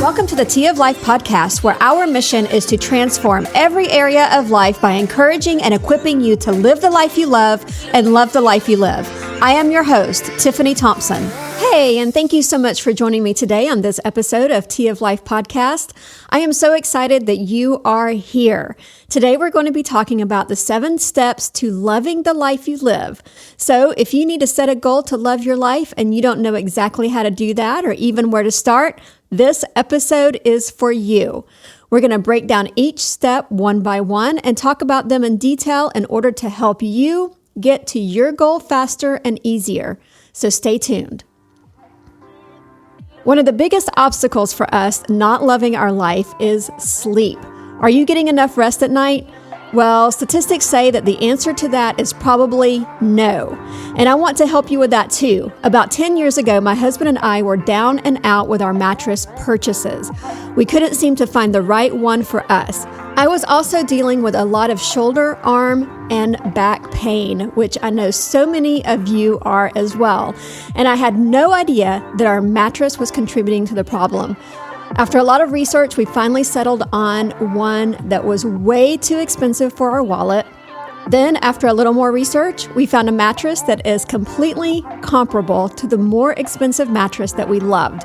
Welcome to the Tea of Life podcast, where our mission is to transform every area of life by encouraging and equipping you to live the life you love and love the life you live. I am your host, Tiffany Thompson. Hey, and thank you so much for joining me today on this episode of Tea of Life podcast. I am so excited that you are here. Today, we're going to be talking about the 7 steps to loving the life you live. So if you need to set a goal to love your life and you don't know exactly how to do that or even where to start, this episode is for you. We're going to break down each step one by one and talk about them in detail in order to help you get to your goal faster and easier. So stay tuned. One of the biggest obstacles for us not loving our life is sleep. Are you getting enough rest at night? Well, statistics say that the answer to that is probably no. And I want to help you with that too. About 10 years ago, my husband and I were down and out with our mattress purchases. We couldn't seem to find the right one for us. I was also dealing with a lot of shoulder, arm, and back pain, which I know so many of you are as well. And I had no idea that our mattress was contributing to the problem. After a lot of research, we finally settled on one that was way too expensive for our wallet. Then, after a little more research, we found a mattress that is completely comparable to the more expensive mattress that we loved.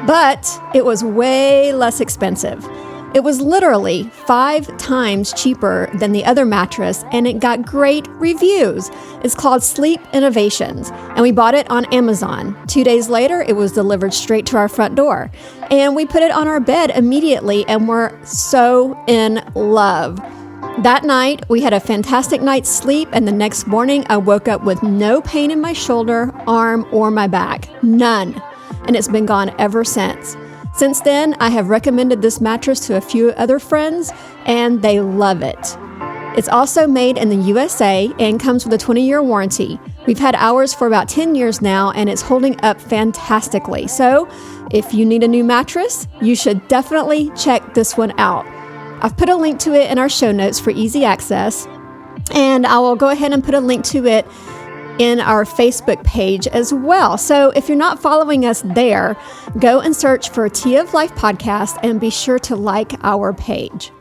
But it was way less expensive. It was literally 5 times cheaper than the other mattress, and it got great reviews. It's called Sleep Innovations, and we bought it on Amazon. 2 days later, it was delivered straight to our front door, and we put it on our bed immediately, and we're so in love. That night, we had a fantastic night's sleep, and the next morning, I woke up with no pain in my shoulder, arm, or my back. None. And it's been gone ever since. Since then, I have recommended this mattress to a few other friends, and they love it. It's also made in the USA and comes with a 20-year warranty. We've had ours for about 10 years now, and it's holding up fantastically. So if you need a new mattress, you should definitely check this one out. I've put a link to it in our show notes for easy access, and I will go ahead and put a link to it in our Facebook page as well. So if you're not following us there, go and search for Tea of Life podcast and be sure to like our page.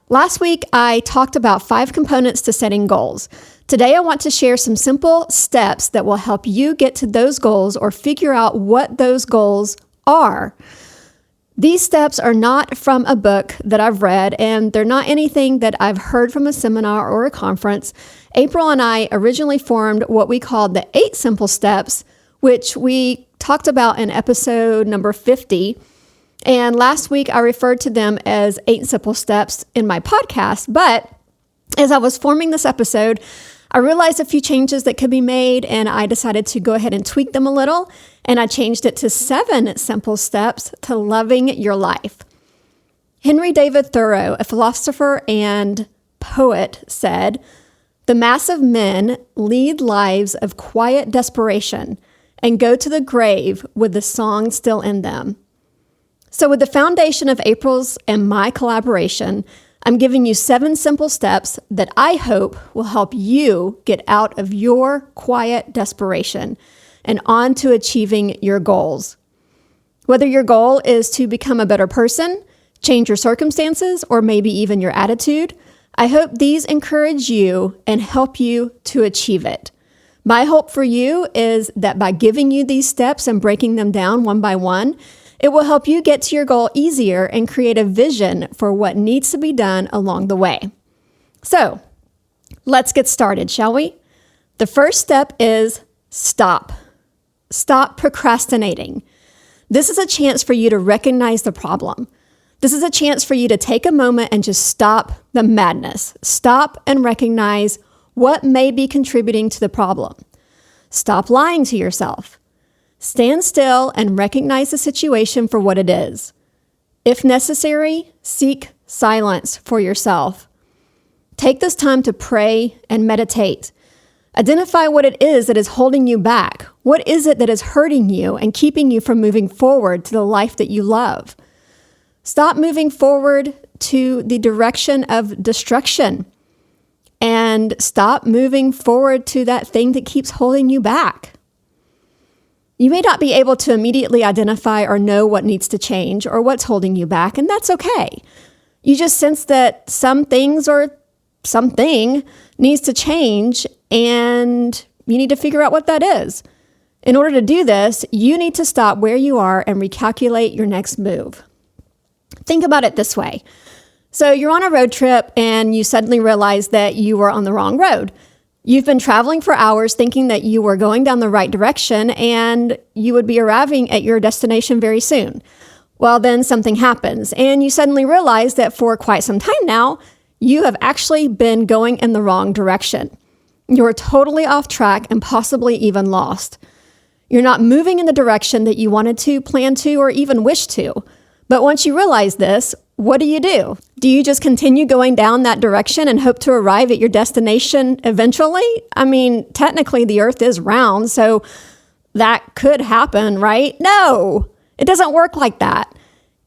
Last week, I talked about 5 components to setting goals. Today, I want to share some simple steps that will help you get to those goals or figure out what those goals are. These steps are not from a book that I've read, and they're not anything that I've heard from a seminar or a conference. April and I originally formed what we called the 8 Simple Steps, which we talked about in episode number 50. And last week, I referred to them as 8 Simple Steps in my podcast. But as I was forming this episode, I realized a few changes that could be made, and I decided to go ahead and tweak them a little. And I changed it to 7 simple steps to loving your life. Henry David Thoreau, a philosopher and poet, said, "The mass of men lead lives of quiet desperation and go to the grave with the song still in them." So with the foundation of April's and my collaboration, I'm giving you 7 simple steps that I hope will help you get out of your quiet desperation and on to achieving your goals. Whether your goal is to become a better person, change your circumstances, or maybe even your attitude, I hope these encourage you and help you to achieve it. My hope for you is that by giving you these steps and breaking them down one by one, it will help you get to your goal easier and create a vision for what needs to be done along the way. So, let's get started, shall we? The first step is stop. Stop procrastinating. This is a chance for you to recognize the problem. This is a chance for you to take a moment and just stop the madness. Stop and recognize what may be contributing to the problem. Stop lying to yourself. Stand still and recognize the situation for what it is. If necessary, seek silence for yourself. Take this time to pray and meditate. Identify what it is that is holding you back. What is it that is hurting you and keeping you from moving forward to the life that you love? Stop moving forward to the direction of destruction and stop moving forward to that thing that keeps holding you back. You may not be able to immediately identify or know what needs to change or what's holding you back, and that's okay. You just sense that some things or something needs to change, and you need to figure out what that is. In order to do this, you need to stop where you are and recalculate your next move. Think about it this way. So you're on a road trip and you suddenly realize that you were on the wrong road. You've been traveling for hours thinking that you were going down the right direction and you would be arriving at your destination very soon. Well, then something happens and you suddenly realize that for quite some time now, you have actually been going in the wrong direction. You're totally off track and possibly even lost. You're not moving in the direction that you wanted to, plan to, or even wish to. But once you realize this, what do? Do you just continue going down that direction and hope to arrive at your destination eventually? I mean, technically the earth is round, so that could happen, right? No, it doesn't work like that.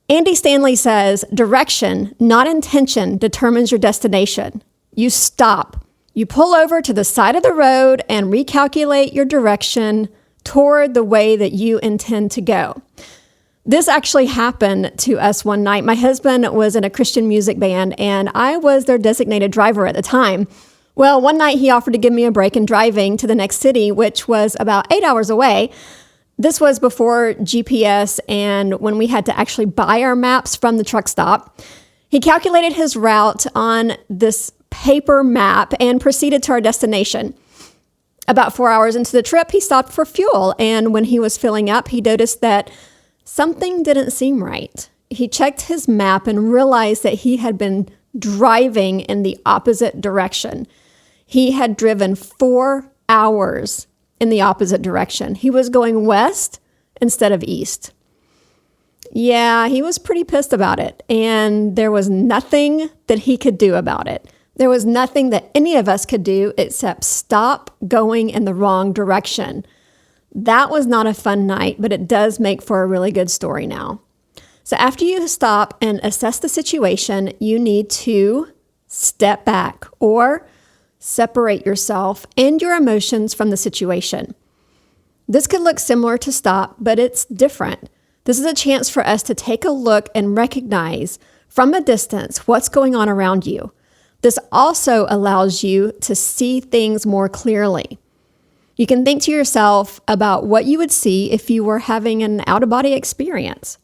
Andy Stanley says, direction, not intention, determines your destination. You stop. You pull over to the side of the road and recalculate your direction toward the way that you intend to go. This actually happened to us one night. My husband was in a Christian music band and I was their designated driver at the time. Well, one night he offered to give me a break in driving to the next city, which was about 8 hours away. This was before GPS and when we had to actually buy our maps from the truck stop. He calculated his route on this paper map and proceeded to our destination. About 4 hours into the trip, he stopped for fuel, and when he was filling up, he noticed that something didn't seem right. He checked his map and realized that he had been driving in the opposite direction. He had driven 4 hours in the opposite direction. He was going west instead of east. Yeah, he was pretty pissed about it, and there was nothing that he could do about it. There was nothing that any of us could do except stop going in the wrong direction. That was not a fun night, but it does make for a really good story now. So after you stop and assess the situation, you need to step back or separate yourself and your emotions from the situation. This could look similar to stop, but it's different. This is a chance for us to take a look and recognize from a distance what's going on around you. This also allows you to see things more clearly. You can think to yourself about what you would see if you were having an out-of-body experience.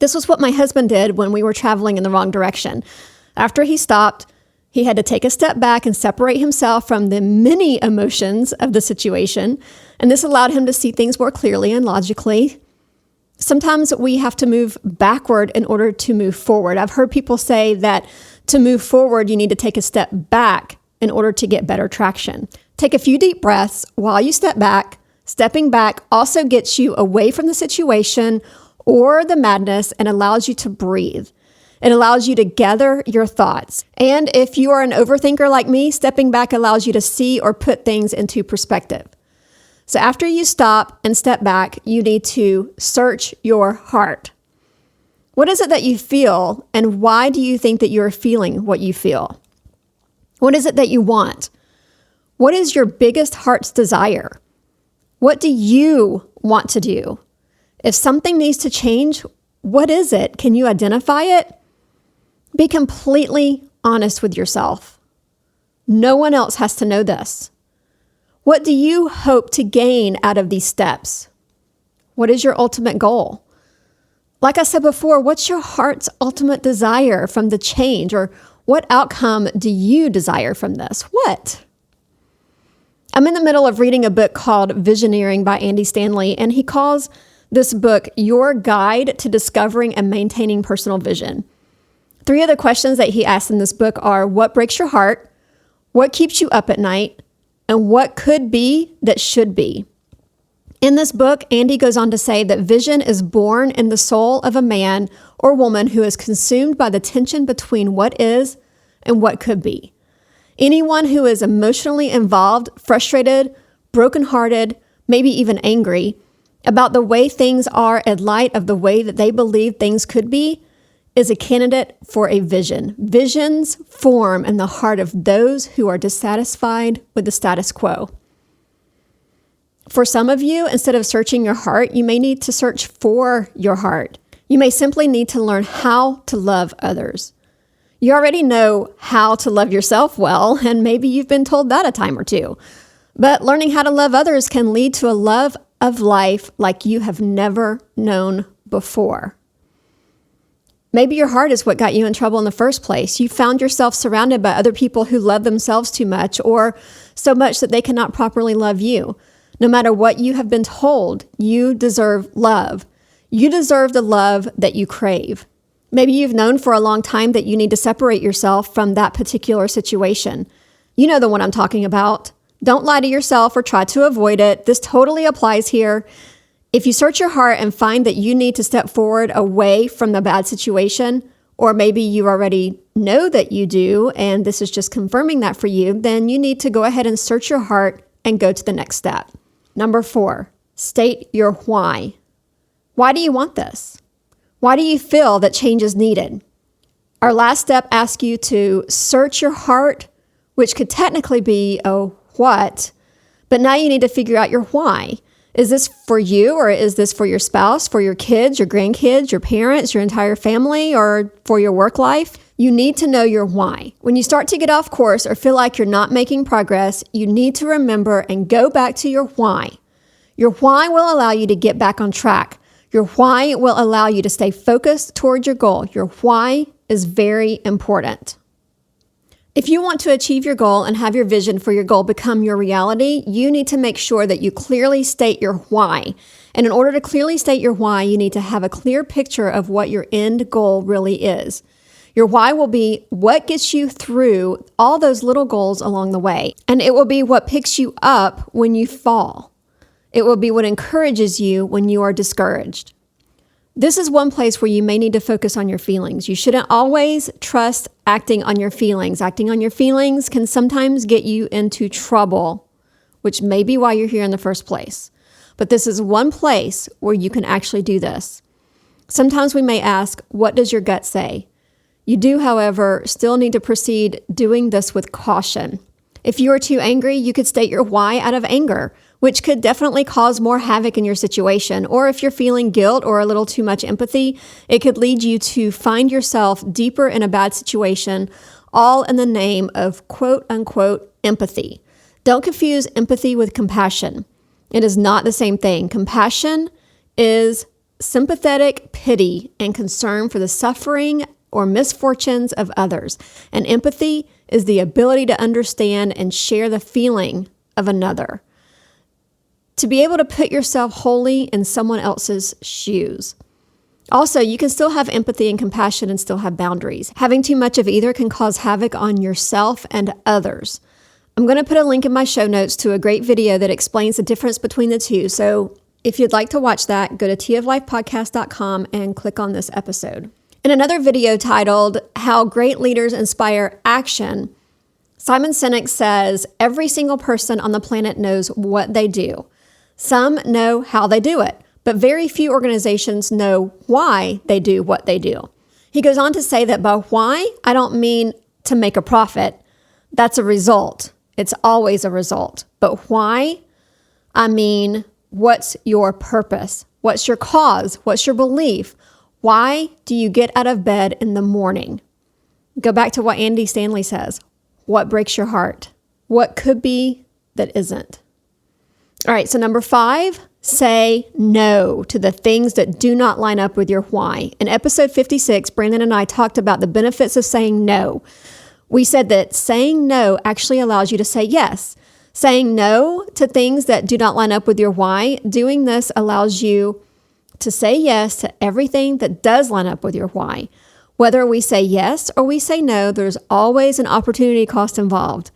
This was what my husband did when we were traveling in the wrong direction. After he stopped, he had to take a step back and separate himself from the many emotions of the situation, and this allowed him to see things more clearly and logically. Sometimes we have to move backward in order to move forward. I've heard people say that to move forward, you need to take a step back in order to get better traction. Take a few deep breaths while you step back. Stepping back also gets you away from the situation or the madness and allows you to breathe. It allows you to gather your thoughts. And if you are an overthinker like me, stepping back allows you to see or put things into perspective. So after you stop and step back, you need to search your heart. What is it that you feel, and why do you think that you're feeling what you feel? What is it that you want? What is your biggest heart's desire? What do you want to do? If something needs to change, what is it? Can you identify it? Be completely honest with yourself. No one else has to know this. What do you hope to gain out of these steps? What is your ultimate goal? Like I said before, what's your heart's ultimate desire from the change, or what outcome do you desire from this? What? I'm in the middle of reading a book called Visioneering by Andy Stanley, and he calls this book Your Guide to Discovering and Maintaining Personal Vision. 3 of the questions that he asks in this book are: what breaks your heart? What keeps you up at night? And what could be that should be? In this book, Andy goes on to say that vision is born in the soul of a man or woman who is consumed by the tension between what is and what could be. Anyone who is emotionally involved, frustrated, brokenhearted, maybe even angry about the way things are in light of the way that they believe things could be is a candidate for a vision. Visions form in the heart of those who are dissatisfied with the status quo. For some of you, instead of searching your heart, you may need to search for your heart. You may simply need to learn how to love others. You already know how to love yourself well, and maybe you've been told that a time or two. But learning how to love others can lead to a love of life like you have never known before. Maybe your heart is what got you in trouble in the first place. You found yourself surrounded by other people who love themselves too much, or so much that they cannot properly love you. No matter what you have been told, you deserve love. You deserve the love that you crave. Maybe you've known for a long time that you need to separate yourself from that particular situation. You know the one I'm talking about. Don't lie to yourself or try to avoid it. This totally applies here. If you search your heart and find that you need to step forward away from the bad situation, or maybe you already know that you do, and this is just confirming that for you, then you need to go ahead and search your heart and go to the next step. Number 4, state your why. Why do you want this? Why do you feel that change is needed? Our last step asks you to search your heart, which could technically be a what, but now you need to figure out your why. Is this for you, or is this for your spouse, for your kids, your grandkids, your parents, your entire family, or for your work life? You need to know your why. When you start to get off course or feel like you're not making progress, you need to remember and go back to your why. Your why will allow you to get back on track. Your why will allow you to stay focused toward your goal. Your why is very important. If you want to achieve your goal and have your vision for your goal become your reality, you need to make sure that you clearly state your why. And in order to clearly state your why, you need to have a clear picture of what your end goal really is. Your why will be what gets you through all those little goals along the way. And it will be what picks you up when you fall. It will be what encourages you when you are discouraged. This is one place where you may need to focus on your feelings. You shouldn't always trust acting on your feelings. Acting on your feelings can sometimes get you into trouble, which may be why you're here in the first place. But this is one place where you can actually do this. Sometimes we may ask, what does your gut say? You do, however, still need to proceed doing this with caution. If you are too angry, you could state your why out of anger, which could definitely cause more havoc in your situation. Or if you're feeling guilt or a little too much empathy, it could lead you to find yourself deeper in a bad situation, all in the name of quote unquote empathy. Don't confuse empathy with compassion. It is not the same thing. Compassion is sympathetic pity and concern for the suffering or misfortunes of others. And empathy is the ability to understand and share the feeling of another. To be able to put yourself wholly in someone else's shoes. Also, you can still have empathy and compassion and still have boundaries. Having too much of either can cause havoc on yourself and others. I'm going to put a link in my show notes to a great video that explains the difference between the two. So if you'd like to watch that, go to toflifepodcast.com and click on this episode. In another video titled, How Great Leaders Inspire Action, Simon Sinek says, every single person on the planet knows what they do. Some know how they do it, but very few organizations know why they do what they do. He goes on to say that by why, I don't mean to make a profit. That's a result. It's always a result. But why? I mean, what's your purpose? What's your cause? What's your belief? Why do you get out of bed in the morning? Go back to what Andy Stanley says. What breaks your heart? What could be that isn't? All right, so number 5, say no to the things that do not line up with your why. In episode 56, Brandon and I talked about the benefits of saying no. We said that saying no actually allows you to say yes. Saying no to things that do not line up with your why, doing this allows you to say yes to everything that does line up with your why. Whether we say yes or we say no, there's always an opportunity cost involved.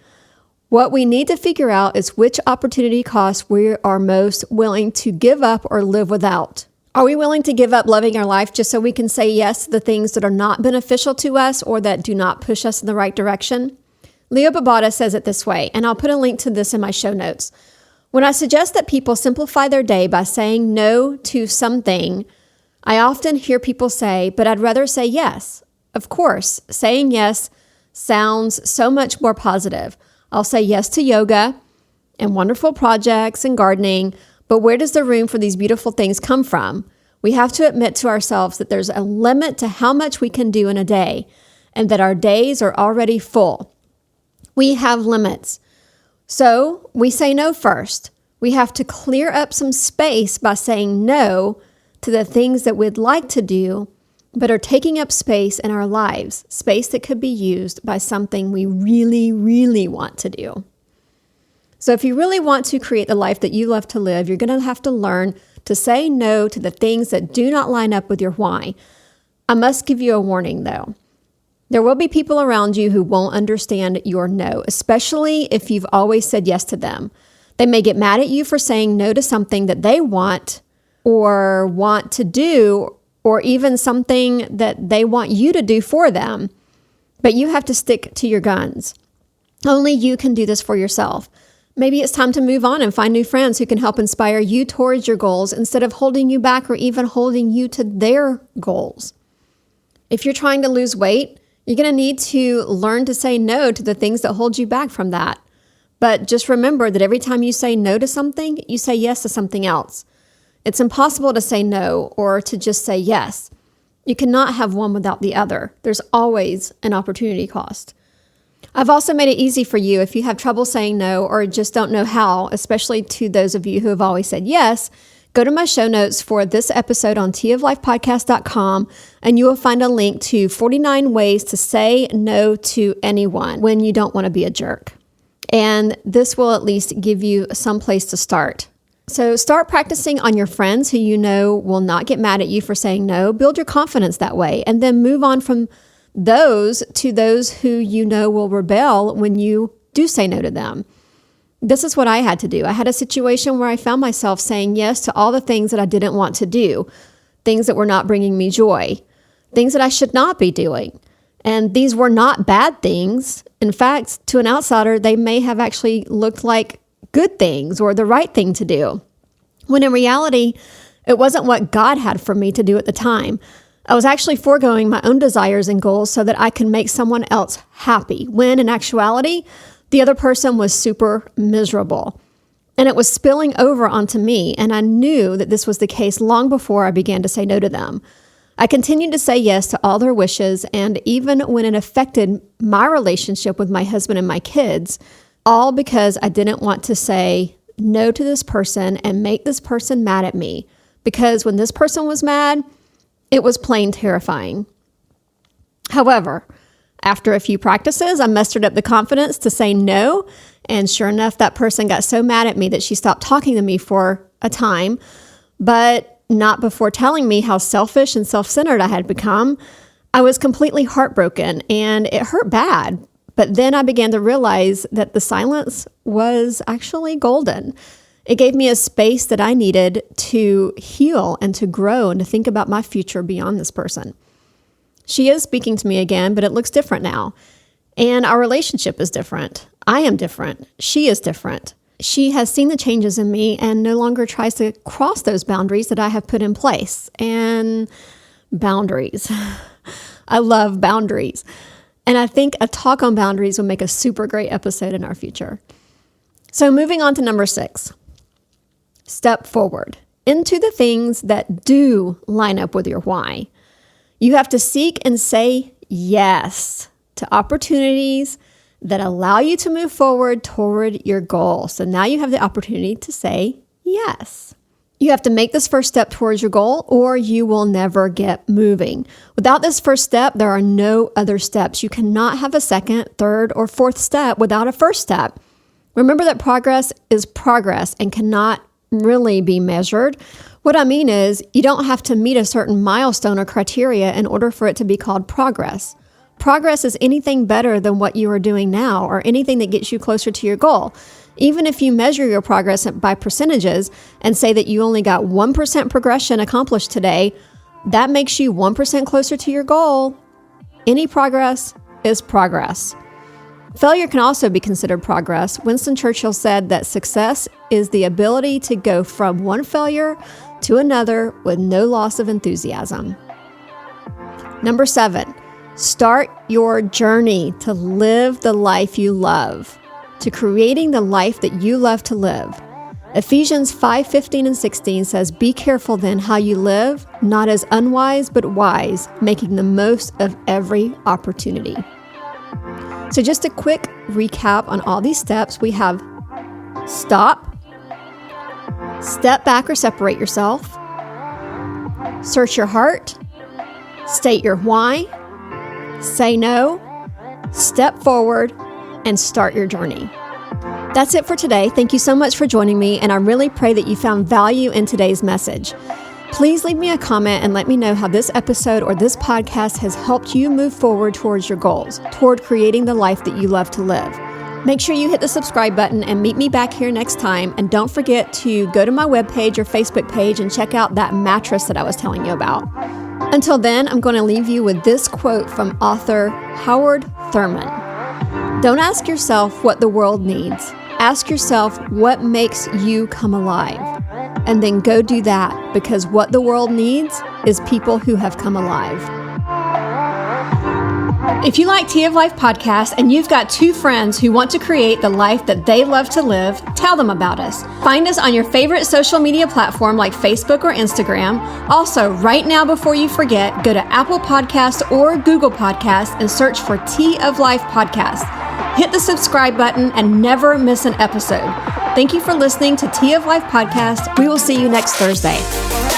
What we need to figure out is which opportunity cost we are most willing to give up or live without. Are we willing to give up loving our life just so we can say yes to the things that are not beneficial to us or that do not push us in the right direction? Leo Babauta says it this way, and I'll put a link to this in my show notes. When I suggest that people simplify their day by saying no to something, I often hear people say, but I'd rather say yes. Of course, saying yes sounds so much more positive. I'll say yes to yoga, and wonderful projects and gardening, but where does the room for these beautiful things come from? We have to admit to ourselves that there's a limit to how much we can do in a day, and that our days are already full. We have limits. So we say no first. We have to clear up some space by saying no to the things that we'd like to do, but are taking up space in our lives, space that could be used by something we really, really want to do. So if you really want to create the life that you love to live, you're going to have to learn to say no to the things that do not line up with your why. I must give you a warning though. There will be people around you who won't understand your no, especially if you've always said yes to them. They may get mad at you for saying no to something that they want or want to do, or even something that they want you to do for them. But you have to stick to your guns. Only you can do this for yourself. Maybe it's time to move on and find new friends who can help inspire you towards your goals instead of holding you back or even holding you to their goals. If you're trying to lose weight, you're going to need to learn to say no to the things that hold you back from that. But just remember that every time you say no to something, you say yes to something else. It's impossible to say no or to just say yes. You cannot have one without the other. There's always an opportunity cost. I've also made it easy for you if you have trouble saying no or just don't know how, especially to those of you who have always said yes. Go to my show notes for this episode on teaoflifepodcast.com, and you will find a link to 49 ways to say no to anyone when you don't want to be a jerk. And this will at least give you some place to start. So start practicing on your friends who you know will not get mad at you for saying no. Build your confidence that way, and then move on from those to those who you know will rebel when you do say no to them. This is what I had to do. I had a situation where I found myself saying yes to all the things that I didn't want to do, things that were not bringing me joy, things that I should not be doing. And these were not bad things. In fact, to an outsider, they may have actually looked like good things or the right thing to do, when in reality, it wasn't what God had for me to do at the time. I was actually foregoing my own desires and goals so that I could make someone else happy, when in actuality, the other person was super miserable. And it was spilling over onto me, and I knew that this was the case long before I began to say no to them. I continued to say yes to all their wishes, and even when it affected my relationship with my husband and my kids, all because I didn't want to say no to this person and make this person mad at me. Because when this person was mad, it was plain terrifying. However, after a few practices, I mustered up the confidence to say no, and sure enough, that person got so mad at me that she stopped talking to me for a time, but not before telling me how selfish and self-centered I had become. I was completely heartbroken, and it hurt bad, but then I began to realize that the silence was actually golden. It gave me a space that I needed to heal and to grow and to think about my future beyond this person. She is speaking to me again, but it looks different now. And our relationship is different. I am different. She is different. She has seen the changes in me and no longer tries to cross those boundaries that I have put in place. And boundaries. I love boundaries. And I think a talk on boundaries will make a super great episode in our future. So moving on to number 6. Step forward into the things that do line up with your why. You have to seek and say yes to opportunities that allow you to move forward toward your goal. So now you have the opportunity to say yes. You have to make this first step towards your goal, or you will never get moving. Without this first step, there are no other steps. You cannot have a second, third, or fourth step without a first step. Remember that progress is progress and cannot really be measured. What I mean is, you don't have to meet a certain milestone or criteria in order for it to be called progress. Progress is anything better than what you are doing now, or anything that gets you closer to your goal. Even if you measure your progress by percentages and say that you only got 1% progression accomplished today, that makes you 1% closer to your goal. Any progress is progress. Failure can also be considered progress. Winston Churchill said that success is the ability to go from one failure to another with no loss of enthusiasm. Number 7, start your journey to live the life you love. to creating the life that you love to live. Ephesians 5:15 and 16 says, "Be careful then how you live, not as unwise but wise, making the most of every opportunity." So just a quick recap on all these steps. We have stop, step back or separate yourself, search your heart, state your why, say no, step forward, and start your journey. That's it for today. Thank you so much for joining me, and I really pray that you found value in today's message. Please leave me a comment and let me know how this episode or this podcast has helped you move forward towards your goals, toward creating the life that you love to live. Make sure you hit the subscribe button and meet me back here next time. And don't forget to go to my webpage or Facebook page and check out that mattress that I was telling you about. Until then, I'm going to leave you with this quote from author Howard Thurman. Don't ask yourself what the world needs. Ask yourself what makes you come alive. And then go do that, because what the world needs is people who have come alive. If you like Tea of Life podcast and you've got two friends who want to create the life that they love to live, tell them about us. Find us on your favorite social media platform like Facebook or Instagram. Also, right now before you forget, go to Apple Podcasts or Google Podcasts and search for Tea of Life podcast. Hit the subscribe button and never miss an episode. Thank you for listening to Tea of Life podcast. We will see you next Thursday.